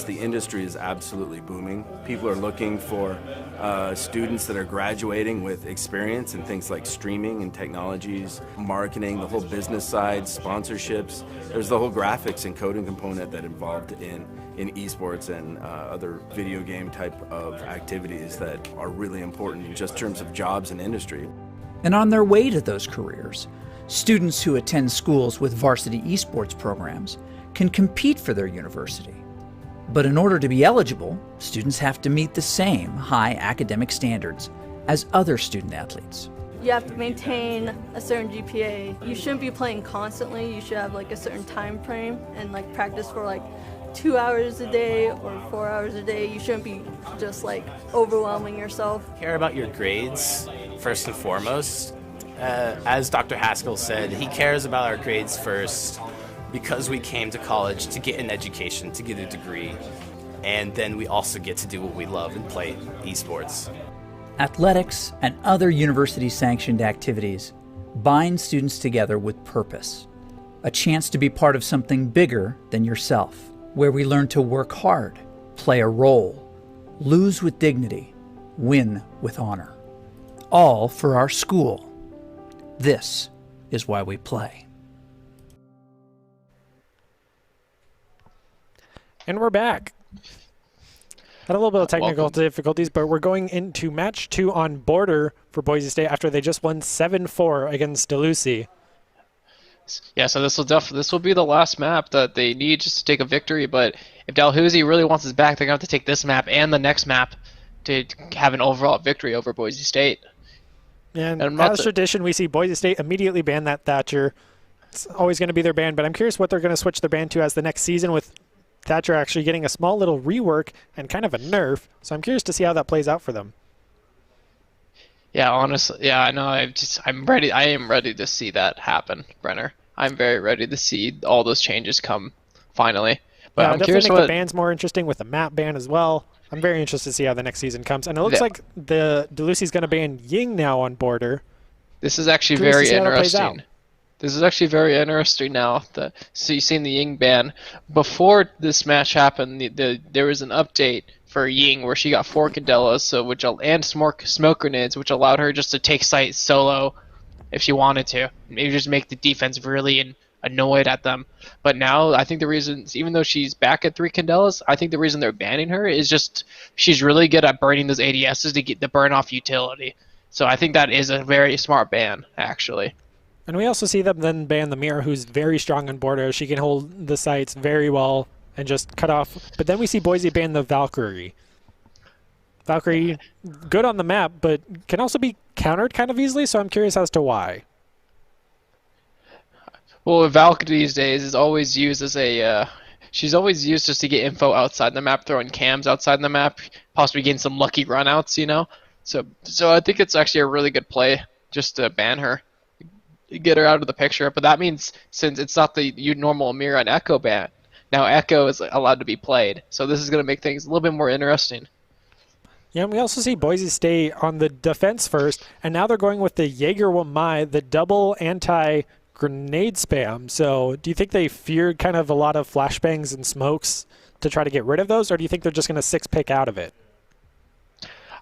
The industry is absolutely booming. People are looking for students that are graduating with experience in things like streaming and technologies, marketing, the whole business side, sponsorships. There's the whole graphics and coding component that involved in esports and other video game type of activities that are really important in just terms of jobs and industry. And on their way to those careers, students who attend schools with varsity esports programs can compete for their university. But in order to be eligible, students have to meet the same high academic standards as other student athletes. You have to maintain a certain GPA. You shouldn't be playing constantly. You should have like a certain time frame and like practice for like 2 hours a day or 4 hours a day. You shouldn't be just like overwhelming yourself. Care about your grades first and foremost. As Dr. Haskell said, he cares about our grades first because we came to college to get an education, to get a degree, and then we also get to do what we love and play esports. Athletics and other university-sanctioned activities bind students together with purpose, a chance to be part of something bigger than yourself, where we learn to work hard, play a role, lose with dignity, win with honor, all for our school. This is why we play. And we're back. Had a little bit of technical difficulties, but we're going into match 2 on border for Boise State after they just won 7-4 against DeLucy. Yeah, so this will be the last map that they need just to take a victory. But if Dalhousie really wants us back, they're going to have to take this map and the next map to have an overall victory over Boise State. And as tradition, we see Boise State immediately ban that Thatcher. It's always going to be their ban, but I'm curious what they're going to switch their ban to as the next season, with Thatcher actually getting a small little rework and kind of a nerf. So I'm curious to see how that plays out for them. Yeah, honestly, yeah, I know. I'm ready. I am ready to see that happen, Brenner. I'm very ready to see all those changes come finally. But yeah, I'm curious make what the bans more interesting with the map ban as well. I'm very interested to see how the next season comes. And it looks like the DeLucy's going to ban Ying now on border. This is actually very interesting. This is actually very interesting now. So you've seen the Ying ban. Before this match happened, there was an update for Ying where she got 4 Candelas, and smoke grenades, which allowed her just to take site solo if she wanted to. Maybe just make the defense really annoyed at them. But now I think the reason, even though she's back at 3 Candelas, I think the reason they're banning her is just she's really good at burning those ADSs to get the burn off utility. So I think that is a very smart ban, actually. And we also see them then ban the Mirror, who's very strong on border. She can hold the sites very well and just cut off. But then we see Boise ban the Valkyrie. Valkyrie, good on the map, but can also be countered kind of easily, so I'm curious as to why. Well, Valk these days is always used as she's always used just to get info outside the map, throwing cams outside the map, possibly getting some lucky runouts, you know? So I think it's actually a really good play just to ban her, get her out of the picture. But that means since it's not the normal Amira and Echo ban, now Echo is allowed to be played. So this is going to make things a little bit more interesting. Yeah, and we also see Boise State on the defense first, and now they're going with the Jaeger Wamai, the double anti-grenade spam. So do you think they feared kind of a lot of flashbangs and smokes to try to get rid of those, or do you think they're just going to 6-pick out of it?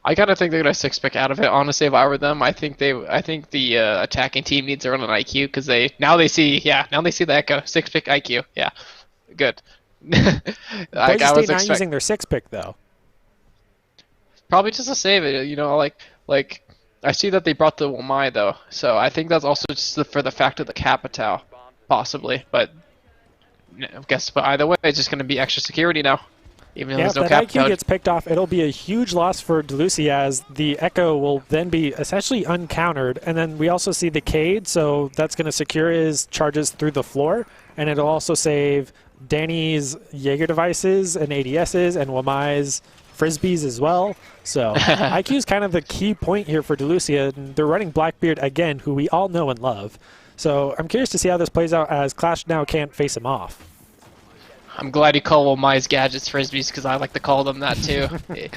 I kind of think they're going to 6-pick out of it. Honestly, if I were them, I think the attacking team needs to run an IQ because now they see the Echo 6-pick IQ. Yeah, good. Boise State not using their 6-pick though. Probably just to save it, you know, like I see that they brought the Wamai though, so I think that's also just for the fact of the Capitao, possibly. But I guess, either way, it's just going to be extra security now. Even though yeah, there's no if that IQ Capitao. gets picked off, it'll be a huge loss for DeLucy as the Echo will then be essentially uncountered. And then we also see the Cade, so that's going to secure his charges through the floor, and it'll also save Danny's Jaeger devices and ADSs and Wamai's Frisbees as well. So IQ is kind of the key point here for DeLucy, and they're running Blackbeard again, who we all know and love. So I'm curious to see how this plays out as Clash now can't face him off. I'm glad you call Wamai's gadgets Frisbees because I like to call them that too.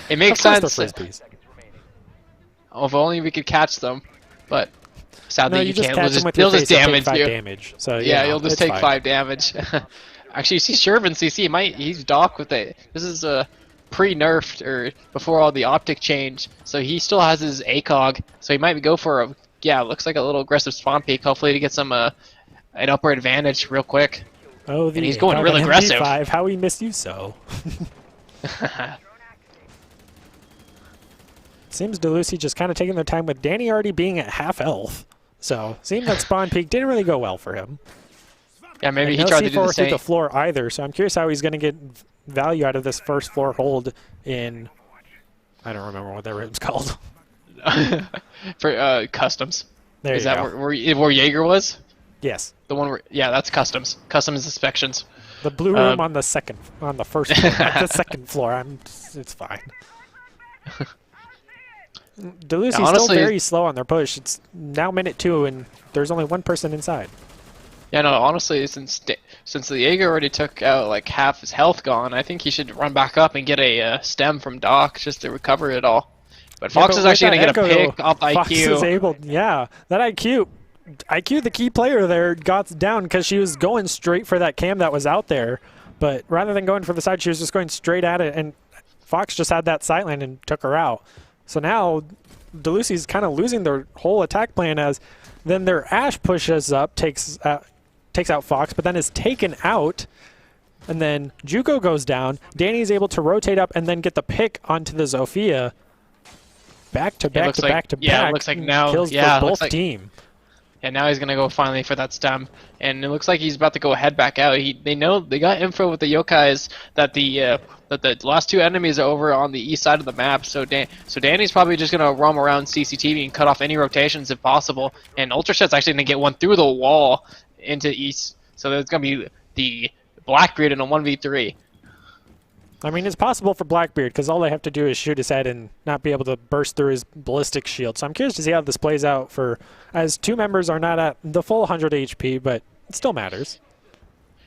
It makes sense. Frisbees. Oh, if only we could catch them, but sadly no, you just can't. Catch them with They'll your just face and damage take 5 you. damage. So yeah, you'll just take fine. 5 damage. Actually, you see Shervin CC. He's Doc with it. This is pre-nerfed or before all the optic change, so he still has his ACOG. So he might go for a looks like a little aggressive spawn peek, hopefully to get some an upper advantage real quick. Oh, and he's going real aggressive. MP5, how we miss you so. Seems Delucy just kind of taking their time with Danny already being at half health. So, seeing that spawn peek didn't really go well for him. Yeah, maybe and he tried to do the through same. the floor either, so I'm curious how he's going to get value out of this first floor hold in... I don't remember what that room's called. For customs. There Is you that go. where Jaeger was? Yes. The one where, yeah, that's customs. Customs inspections. The blue room on the first floor, not the second floor. It's fine. Delucy's still very slow on their push. It's now minute 2, and there's only one person inside. Yeah, no, honestly, since the Jaeger already took out like half his health gone, I think he should run back up and get a stem from Doc just to recover it all. But Fox is actually going to get a pick off IQ. Fox is able, yeah, that IQ, the key player there, got down because she was going straight for that cam that was out there. But rather than going for the side, she was just going straight at it, and Fox just had that sideline and took her out. So now Delucy's kind of losing their whole attack plan as then their Ashe pushes up, takes out Fox, but then is taken out. And then Juco goes down. Danny's able to rotate up and then get the pick onto the Zofia. Back to back to back to back. Yeah, it looks like now. Kills for both team. Yeah, now he's gonna go finally for that stem, and it looks like he's about to go head back out. They got info with the Yokais that the last 2 enemies are over on the east side of the map. So Danny's probably just gonna roam around CCTV and cut off any rotations if possible. And Ultraset's actually gonna get one through the wall into east. So there's gonna be the Blackbeard in a 1v3. I mean, it's possible for Blackbeard because all they have to do is shoot his head and not be able to burst through his ballistic shield. So I'm curious to see how this plays out as 2 members are not at the full 100 HP, but it still matters.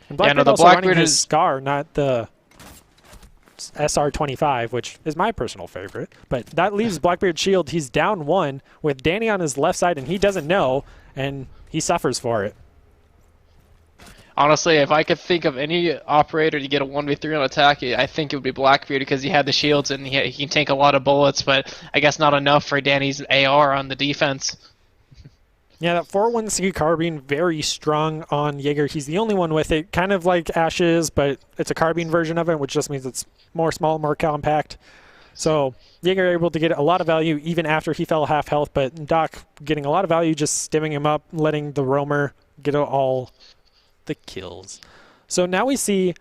And Blackbeard also running his Scar, not the SR25, which is my personal favorite. But that leaves Blackbeard's shield. He's down 1 with Danny on his left side, and he doesn't know, and he suffers for it. Honestly, if I could think of any operator to get a 1v3 on attack, I think it would be Blackbeard because he had the shields and he can take a lot of bullets, but I guess not enough for Danny's AR on the defense. Yeah, that 4.1C carbine, very strong on Jaeger. He's the only one with it, kind of like Ashe's, but it's a carbine version of it, which just means it's more small, more compact. So Jaeger able to get a lot of value even after he fell half health, but Doc getting a lot of value just stimming him up, letting the roamer get all the kills. So now we see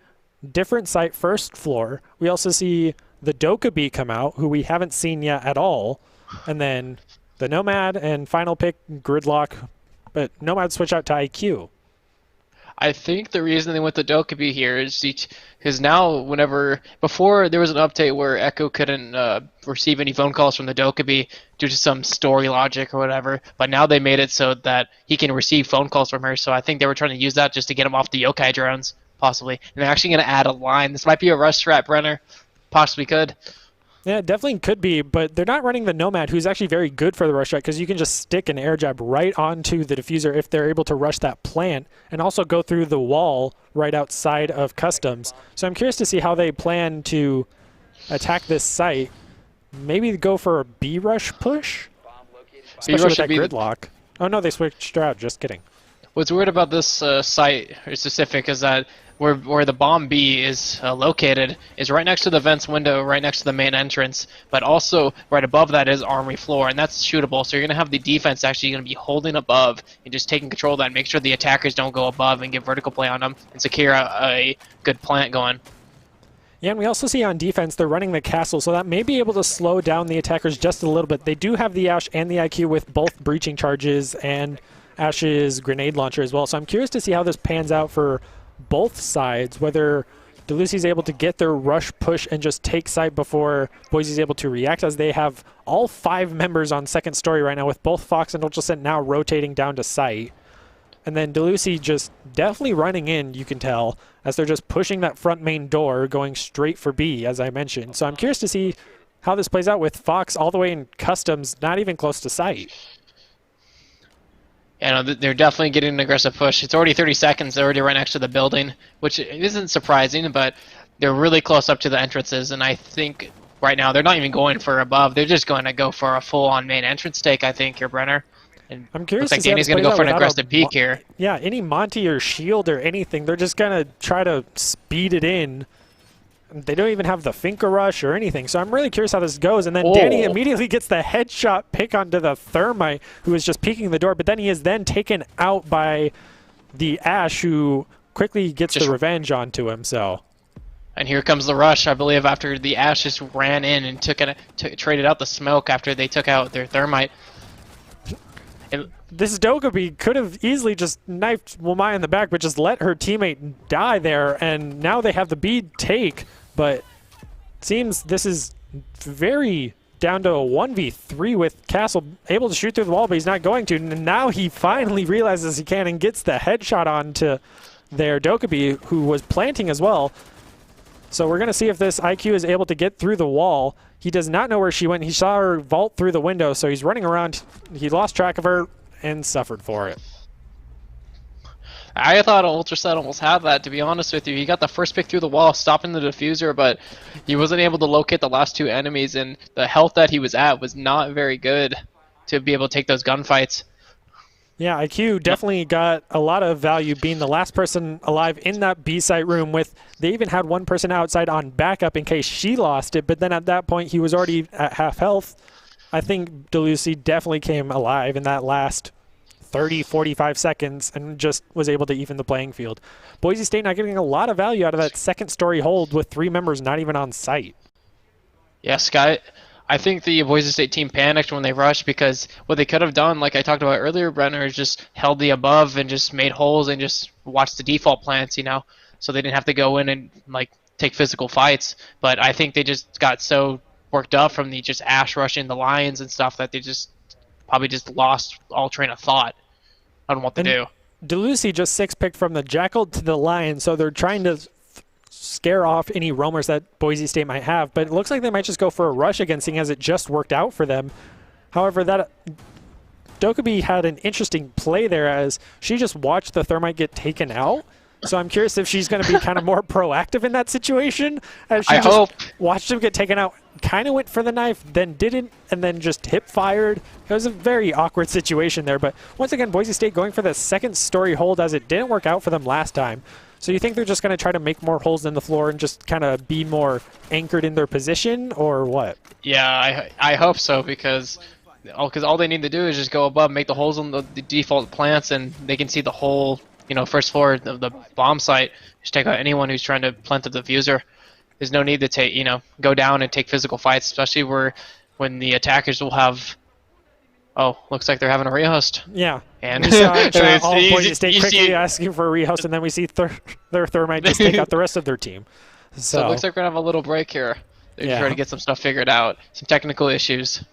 different site first floor. We also see the Dokkaebi come out, who we haven't seen yet at all. And then the Nomad and final pick Gridlock, but Nomad switch out to IQ. I think the reason they went to Dokkaebi here is because now before there was an update where Echo couldn't receive any phone calls from the Dokkaebi due to some story logic or whatever, but now they made it so that he can receive phone calls from her, so I think they were trying to use that just to get him off the yokai drones, possibly. And they're actually going to add a line. This might be a rush strat, Brenner. Possibly could. Yeah, it definitely could be, but they're not running the Nomad, who's actually very good for the rush shot because you can just stick an air jab right onto the diffuser if they're able to rush that plant and also go through the wall right outside of customs. So I'm curious to see how they plan to attack this site. Maybe go for a B rush push? Especially with that Gridlock. Oh no, they switched out, just kidding. What's weird about this site specific is that where the bomb B is located is right next to the vents window, right next to the main entrance, but also right above that is armory floor, and that's shootable, so you're going to have the defense actually going to be holding above and just taking control of that and make sure the attackers don't go above and get vertical play on them and secure a good plant going. Yeah, and we also see on defense they're running the castle, so that may be able to slow down the attackers just a little bit. They do have the Ashe and the IQ with both breaching charges and Ashe's grenade launcher as well, so I'm curious to see how this pans out for both sides, whether Delucy's able to get their rush push and just take site before Boise's able to react, as they have all 5 members on second story right now with both Fox and Ultrasent now rotating down to site. And then Delucy just definitely running in, you can tell, as they're just pushing that front main door, going straight for B, as I mentioned. So I'm curious to see how this plays out with Fox all the way in customs, not even close to site. they're definitely getting an aggressive push. It's already 30 seconds. They're already right next to the building, which isn't surprising, but they're really close up to the entrances, and I think right now they're not even going for above. They're just going to go for a full-on main entrance take, I think, here, Brenner. And I'm curious looks like to see how Danny's this going to plays go for out an without aggressive peek here. Yeah, any Monty or shield or anything, they're just going to try to speed it in. They don't even have the Finka rush or anything, so I'm really curious how this goes. And then Danny immediately gets the headshot pick onto the Thermite, who is just peeking the door, but then he is then taken out by the Ash, who quickly gets the revenge onto him. So, and here comes the rush, I believe, after the Ash just ran in and traded out the smoke after they took out their Thermite. This Dokkaebi could have easily just knifed Wamai in the back, but just let her teammate die there, and now they have the bead take. But it seems this is very down to a 1v3 with Castle able to shoot through the wall, but he's not going to. And now he finally realizes he can and gets the headshot onto their Dokkaebi, who was planting as well. So we're going to see if this IQ is able to get through the wall. He does not know where she went. He saw her vault through the window, so he's running around. He lost track of her and suffered for it. I thought Ultraset almost had that, to be honest with you. He got the first pick through the wall, stopping the diffuser, but he wasn't able to locate the last two enemies, and the health that he was at was not very good to be able to take those gunfights. Yeah, IQ definitely got a lot of value being the last person alive in that B-site room with, they even had one person outside on backup in case she lost it, but then at that point he was already at half health. I think Delucy definitely came alive in that last 30, 45 seconds and just was able to even the playing field. Boise State not getting a lot of value out of that second story hold with 3 members not even on site. Yeah, Sky, I think the Boise State team panicked when they rushed because what they could have done, like I talked about earlier, Brenner, is just held the above and just made holes and just watched the default plants, so they didn't have to go in and like take physical fights. But I think they just got so worked up from the just Ash rushing the Lions and stuff that they just probably just lost all train of thought on what to do. Delucy just 6-picked from the Jackal to the Lion, so they're trying to scare off any roamers that Boise State might have, but it looks like they might just go for a rush again, seeing as it just worked out for them. However, that Dokkaebi had an interesting play there as she just watched the Thermite get taken out. So I'm curious if she's going to be kind of more proactive in that situation, as she watched him get taken out, kind of went for the knife, then didn't, and then just hip fired. It was a very awkward situation there, but once again, Boise State going for the second story hold as it didn't work out for them last time. So you think they're just going to try to make more holes in the floor and just kind of be more anchored in their position, or what? Yeah, I hope so, because all they need to do is just go above, make the holes on the default plants, and they can see the whole first floor of the bomb site. Just take out anyone who's trying to plant the diffuser. There's no need to go down and take physical fights, especially when the attackers will have. Oh, looks like they're having a rehost. Yeah. And we saw all Boise State quickly asking for a rehost, and then we see their Thermite just take out the rest of their team. So it looks like we're going to have a little break here. They're trying to get some stuff figured out, some technical issues.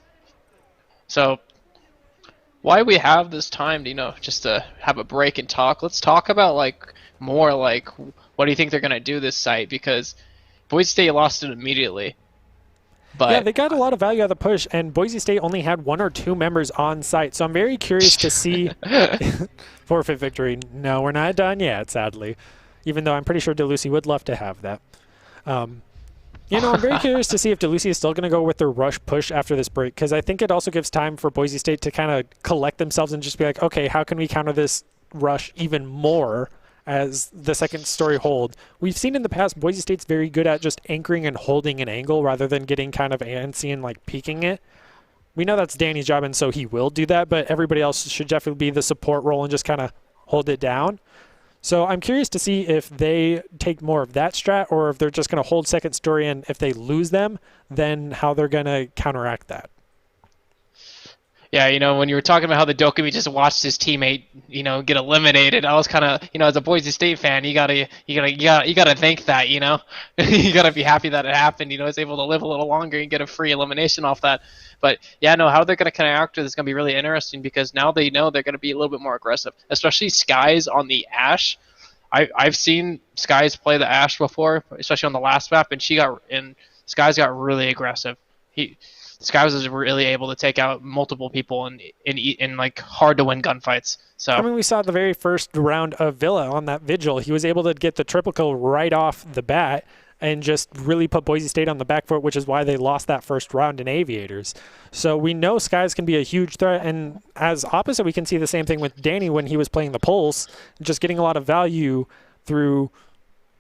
So why we have this time, just to have a break and talk. Let's talk about more what do you think they're going to do this site, because Boise State lost it immediately. But yeah, they got a lot of value out of the push, and Boise State only had 1 or 2 members on site. So I'm very curious to see forfeit victory. No, we're not done yet, sadly, even though I'm pretty sure Delucy would love to have that. I'm very curious to see if Delucy is still going to go with their rush push after this break, because I think it also gives time for Boise State to kind of collect themselves and just be like, okay, how can we counter this rush even more as the second story hold? We've seen in the past Boise State's very good at just anchoring and holding an angle rather than getting kind of antsy and peeking it. We know that's Danny's job, and so he will do that, but everybody else should definitely be the support role and just kind of hold it down. So I'm curious to see if they take more of that strat, or if they're just going to hold second story, and if they lose them, then how they're going to counteract that. Yeah, when you were talking about how the Dokkaebi just watched his teammate, get eliminated, I was kind of, as a Boise State fan, you gotta think that, you gotta be happy that it happened. It's able to live a little longer and get a free elimination off that. But yeah, no, how they're gonna counteract it is gonna be really interesting, because now they know they're gonna be a little bit more aggressive, especially Skies on the Ash. I've seen Skies play the Ash before, especially on the last map, and Skies got really aggressive. Sky was really able to take out multiple people in like hard to win gunfights. So I mean, we saw the very first round of Villa on that Vigil. He was able to get the triple kill right off the bat and just really put Boise State on the back foot, which is why they lost that first round in Aviators. So we know Skies can be a huge threat, and as opposite, we can see the same thing with Danny when he was playing the Pulse, just getting a lot of value through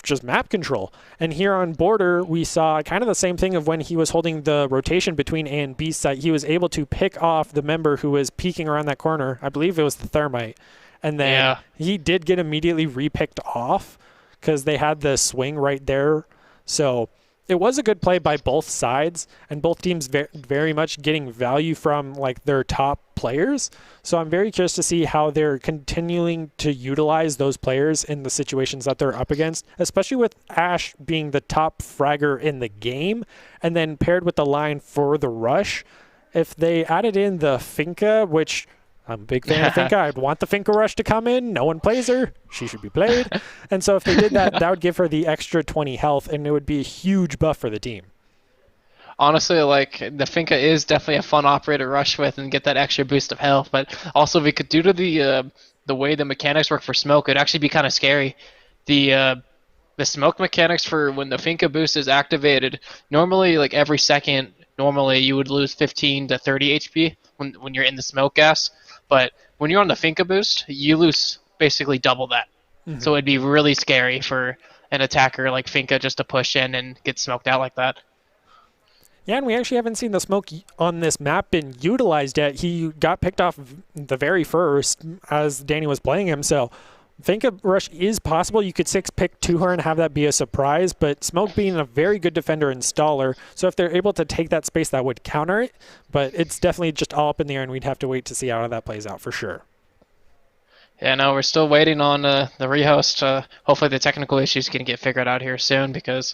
just map control. And here on Border, we saw kind of the same thing of when he was holding the rotation between A and B site. He was able to pick off the member who was peeking around that corner. I believe it was the Thermite. And then he did get immediately re-picked off because they had the swing right there. So it was a good play by both sides, and both teams very much getting value from like their top players. So I'm very curious to see how they're continuing to utilize those players in the situations that they're up against, especially with Ash being the top fragger in the game, and then paired with the line for the rush. If they added in the Finka, which I'm a big fan of Finka. I'd want the Finka Rush to come in. No one plays her. She should be played. And so if they did that, that would give her the extra 20 health, and it would be a huge buff for the team. Honestly, like, the Finka is definitely a fun operator to rush with and get that extra boost of health, but also if we could, due to the way the mechanics work for smoke, it'd actually be kind of scary. The smoke mechanics for when the Finka boost is activated, normally, like, every second, normally you would lose 15 to 30 HP when you're in the smoke gas. But when you're on the Finka boost, you lose basically double that. Mm-hmm. So it'd be really scary for an attacker like Finka just to push in and get smoked out like that. Yeah, and we actually haven't seen the smoke on this map been utilized yet. He got picked off the very first as Danny was playing him, so Finka Rush is possible. You could 6-pick to her and have that be a surprise, but Smoke being a very good defender installer, so if they're able to take that space, that would counter it, but it's definitely just all up in the air, and we'd have to wait to see how that plays out for sure. Yeah, no, we're still waiting on the rehost. Hopefully the technical issues can get figured out here soon, because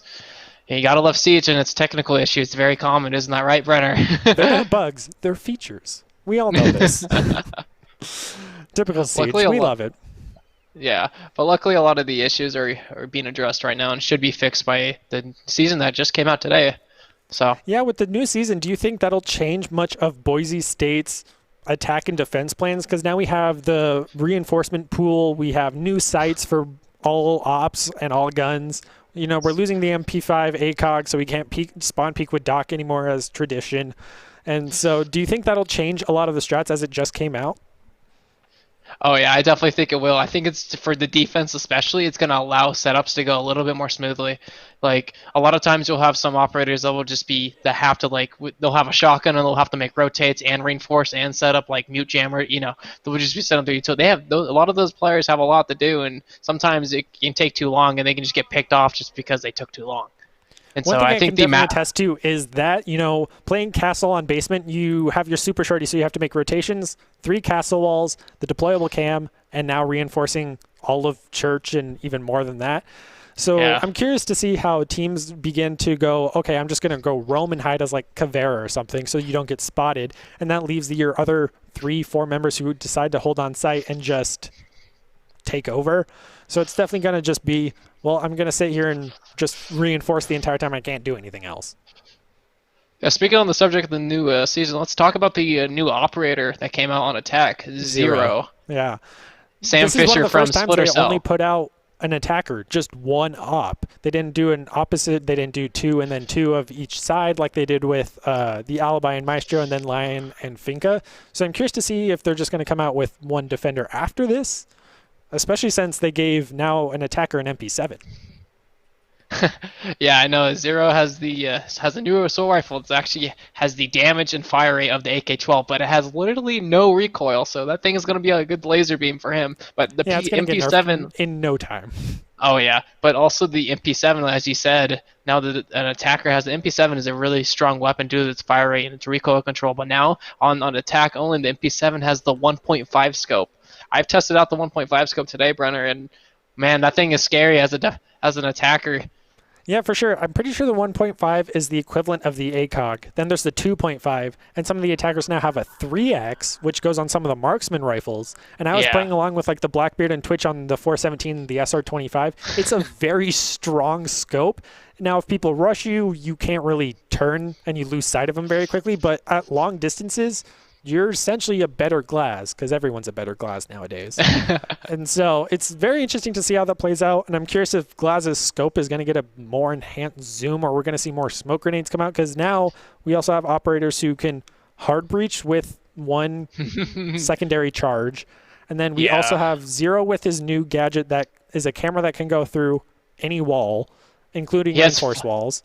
you gotta love Siege and its technical issues. It's very common, isn't that right, Brenner? They're not bugs, they're features. We all know this. Typical Siege, we love it. Yeah, but luckily a lot of the issues are being addressed right now and should be fixed by the season that just came out today. So yeah, with the new season, do you think that'll change much of Boise State's attack and defense plans? Because now we have the reinforcement pool, we have new sites for all ops and all guns. You know, we're losing the MP5 ACOG, so we can't spawn peek with Doc anymore as tradition. And so do you think that'll change a lot of the strats as it just came out? Oh yeah, I definitely think it will. I think it's for the defense especially, it's going to allow setups to go a little bit more smoothly. Like, a lot of times you'll have some operators that will just be, that have to, like, they'll have a shotgun and they'll have to make rotates and reinforce and set up, like, mute jammer, you know, they'll just be set up their utility. They have, a lot of those players have a lot to do, and sometimes it can take too long and they can just get picked off just because they took too long. And one so thing I think can definitely attest to is that, you know, playing castle on basement, you have your super shorty, so you have to make rotations, 3 castle walls, the deployable cam, and now reinforcing all of church and even more than that. So yeah. I'm curious to see how teams begin to go, okay, I'm just going to go roam and hide as like Caveira or something so you don't get spotted. And that leaves your other 3-4 members who decide to hold on site and just take over. So it's definitely going to just be, well, I'm going to sit here and just reinforce the entire time. I can't do anything else. Yeah, speaking on the subject of the new season, let's talk about the new operator that came out on attack, Zero. Yeah. Sam Fisher from Splinter Cell. They only put out an attacker, just one op. They didn't do an opposite. They didn't do 2 and then 2 of each side like they did with the Alibi and Maestro and then Lion and Finka. So I'm curious to see if they're just going to come out with one defender after this, especially since they gave now an attacker an MP7. Yeah, I know. Zero has a new assault rifle. It actually has the damage and fire rate of the AK-12, but it has literally no recoil, so that thing is going to be a good laser beam for him. But the MP7 in no time. Oh yeah, but also the MP7, as you said, now that an attacker has the MP7 is a really strong weapon due to its fire rate and its recoil control. But now on attack only, the MP7 has the 1.5 scope. I've tested out the 1.5 scope today, Brenner, and man, that thing is scary as an attacker. Yeah, for sure. I'm pretty sure the 1.5 is the equivalent of the ACOG. Then there's the 2.5, and some of the attackers now have a 3X, which goes on some of the marksman rifles. And I was playing along with like the Blackbeard and Twitch on the 417 and the SR25. It's a very strong scope. Now, if people rush you, you can't really turn and you lose sight of them very quickly. But at long distances, you're essentially a better Glass, because everyone's a better Glass nowadays. And so it's very interesting to see how that plays out. And I'm curious if Glass's scope is going to get a more enhanced zoom, or we're going to see more smoke grenades come out, because now we also have operators who can hard breach with one secondary charge. And then we also have Zero with his new gadget that is a camera that can go through any wall, including reinforced walls.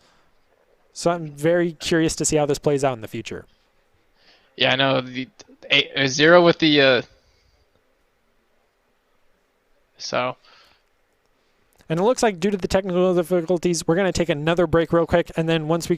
So I'm very curious to see how this plays out in the future. Yeah, I know. The Zero with the so. And it looks like due to the technical difficulties, we're going to take another break real quick, and then once we